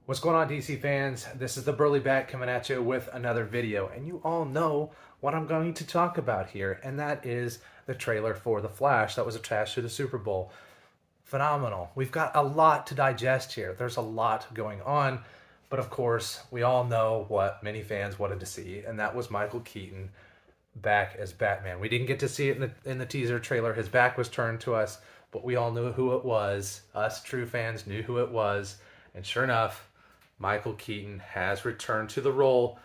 What's going on, DC fans? This is the Burly Bat coming at you with another video, and you all know what I'm going to talk about here, and that is the trailer for The Flash that was attached to the Super Bowl. Phenomenal. We've got a lot to digest here. There's a lot going on, but of course, we all know what many fans wanted to see, and that was Michael Keaton back as Batman. We didn't get to see it in the teaser trailer. His back was turned to us, but we all knew who it was. Us true fans knew who it was, and sure enough, Michael Keaton has returned to the role.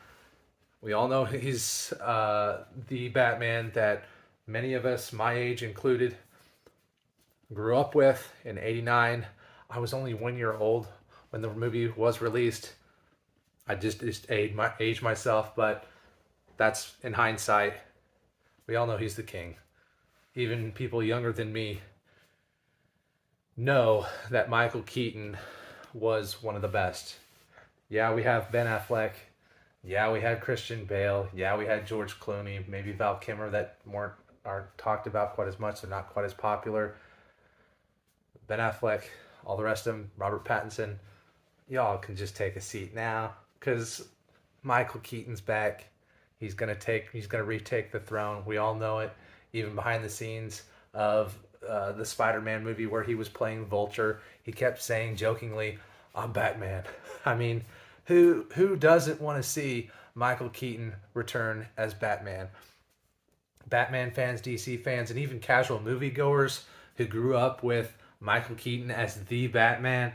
We all know he's the Batman that many of us, my age included, grew up with in '89. I was only 1 year old when the movie was released. I just aged myself, but that's in hindsight. We all know he's the king. Even people younger than me know that Michael Keaton was one of the best. Yeah, we have Ben Affleck. Yeah, we had Christian Bale. Yeah, we had George Clooney. Maybe Val Kilmer that aren't talked about quite as much. They're not quite as popular. Ben Affleck, all the rest of them, Robert Pattinson. Y'all can just take a seat now, because Michael Keaton's back. He's gonna retake the throne. We all know it. Even behind the scenes of the Spider-Man movie where he was playing Vulture, he kept saying jokingly, "I'm Batman." I mean, who doesn't want to see Michael Keaton return as Batman? Batman fans, DC fans, and even casual moviegoers who grew up with Michael Keaton as the Batman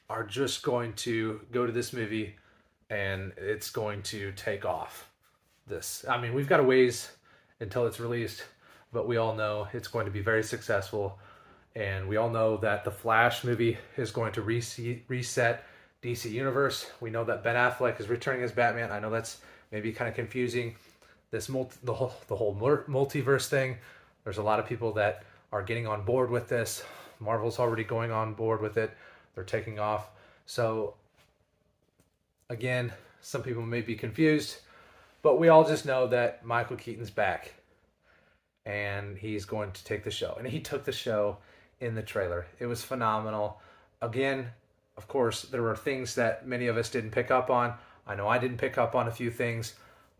are just going to go to this movie and it's going to take off. We've got a ways until it's released, but we all know it's going to be very successful. And we all know that the Flash movie is going to reset DC Universe. We know that Ben Affleck is returning as Batman. I know that's maybe kind of confusing. The whole multiverse thing. There's a lot of people that are getting on board with this. Marvel's already going on board with it. They're taking off. So again, some people may be confused, but we all just know that Michael Keaton's back and he's going to take the show. And he took the show in the trailer. It was phenomenal. Again, of course, there were things that many of us didn't pick up on. I know I didn't pick up on a few things.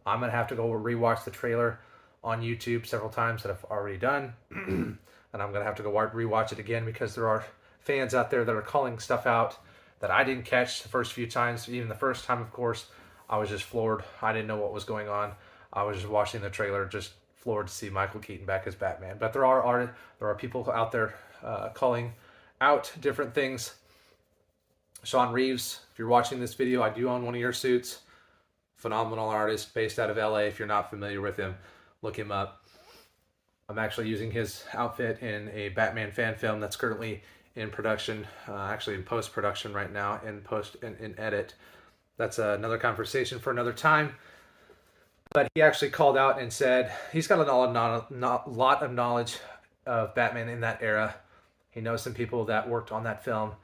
I'm going to have to go rewatch the trailer on YouTube several times that I've already done. And I'm going to have to go rewatch it again because there are fans out there that are calling stuff out that I didn't catch the first few times. Even the first time, of course, I was just floored. I didn't know what was going on. I was just watching the trailer, just floored to see Michael Keaton back as Batman. But there are people out there calling out different things. Sean Reeves, if you're watching this video, I do own one of your suits. Phenomenal artist based out of LA. If you're not familiar with him, look him up. I'm actually using his outfit in a Batman fan film that's currently in production, actually in post-production right now, in edit. That's another conversation for another time. But he actually called out and said he's got a lot of knowledge of Batman in that era. He knows some people that worked on that film.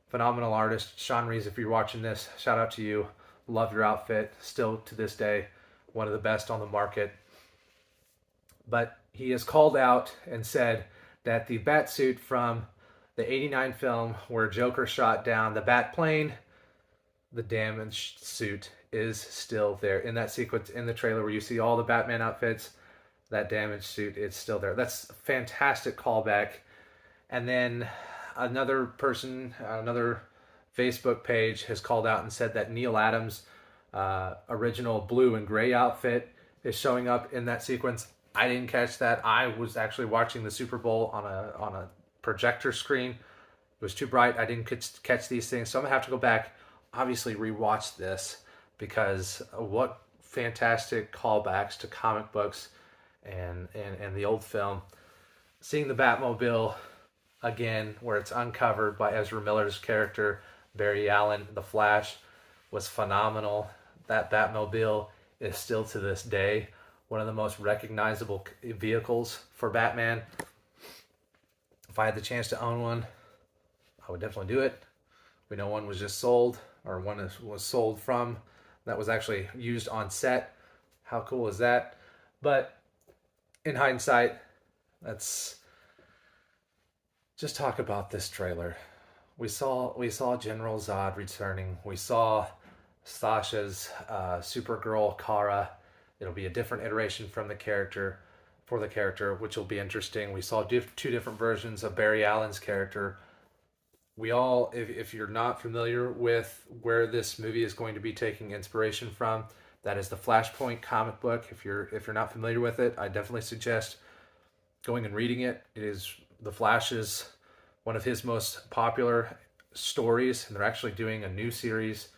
Phenomenal artist. Sean Reeves, if you're watching this, shout out to you. Love your outfit. Still to this day, one of the best on the market. But he has called out and said that the bat suit from the '89 film where Joker shot down the bat plane, the damaged suit is still there. In that sequence in the trailer where you see all the Batman outfits, that damaged suit is still there. That's a fantastic callback. And then another Facebook page has called out and said that Neil Adams' original blue and gray outfit is showing up in that sequence. I didn't catch that. I was actually watching the Super Bowl on a projector screen. It was too bright. I didn't catch these things. So I'm going to have to go back, obviously rewatch this, because what fantastic callbacks to comic books and the old film. Seeing the Batmobile again, where it's uncovered by Ezra Miller's character, Barry Allen, the Flash, was phenomenal. That Batmobile is still to this day one of the most recognizable vehicles for Batman. If I had the chance to own one, I would definitely do it. We know one was just sold, or one was sold from, that was actually used on set. How cool is that? But in hindsight, let's just talk about this trailer. we saw General Zod returning. We saw Sasha's Supergirl Kara. It'll be a different iteration from the character for the character, which will be interesting. We saw two different versions of Barry Allen's character. We all, if you're not familiar with where this movie is going to be taking inspiration from, that is the Flashpoint comic book. If you're not familiar with it, I definitely suggest going and reading it. It is the Flash's one of his most popular stories, and they're actually doing a new series.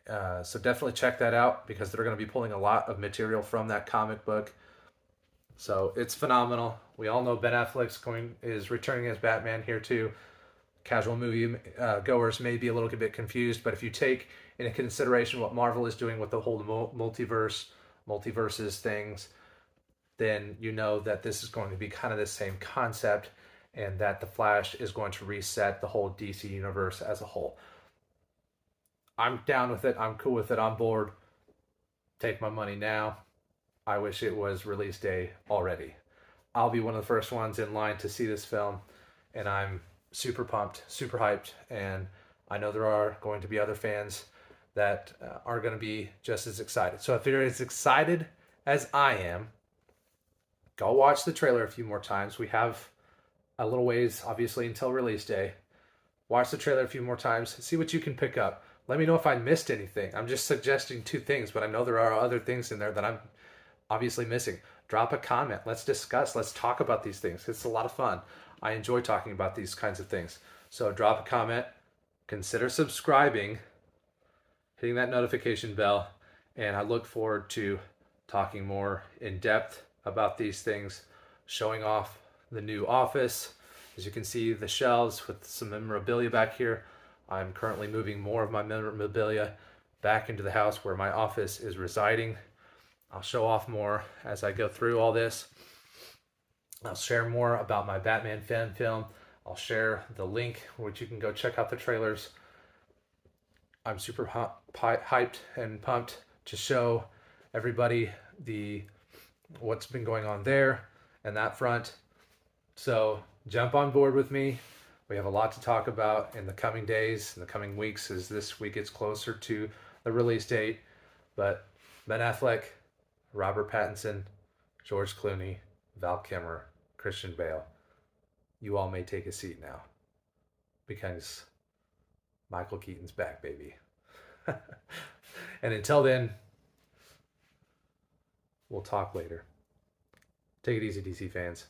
So definitely check that out because they're going to be pulling a lot of material from that comic book. So it's phenomenal. We all know Ben Affleck's is returning as Batman here too. Casual movie goers may be a little bit confused, but if you take into consideration what Marvel is doing with the whole multiverses things, then you know that this is going to be kind of the same concept, and that the Flash is going to reset the whole DC universe as a whole. I'm down with it. I'm cool with it. I'm bored. Take my money now. I wish it was release day already. I'll be one of the first ones in line to see this film, and I'm super pumped, super hyped, and I know there are going to be other fans that are going to be just as excited. So if you're as excited as I am, go watch the trailer a few more times. We have a little ways, obviously, until release day. Watch the trailer a few more times. See what you can pick up. Let me know if I missed anything. I'm just suggesting 2 things, but I know there are other things in there that I'm obviously missing. Drop a comment. Let's discuss. Let's talk about these things. It's a lot of fun. I enjoy talking about these kinds of things. So drop a comment. Consider subscribing, hitting that notification bell, and I look forward to talking more in depth about these things, showing off the new office. As you can see, the shelves with some memorabilia back here. I'm currently moving more of my memorabilia back into the house where my office is residing. I'll show off more as I go through all this. I'll share more about my Batman fan film. I'll share the link which you can go check out the trailers. I'm super hyped and pumped to show everybody what's been going on there and that front. So jump on board with me. We have a lot to talk about in the coming days, in the coming weeks, as this week gets closer to the release date. But Ben Affleck, Robert Pattinson, George Clooney, Val Kilmer, Christian Bale, you all may take a seat now, because Michael Keaton's back, baby. And until then, we'll talk later. Take it easy, DC fans.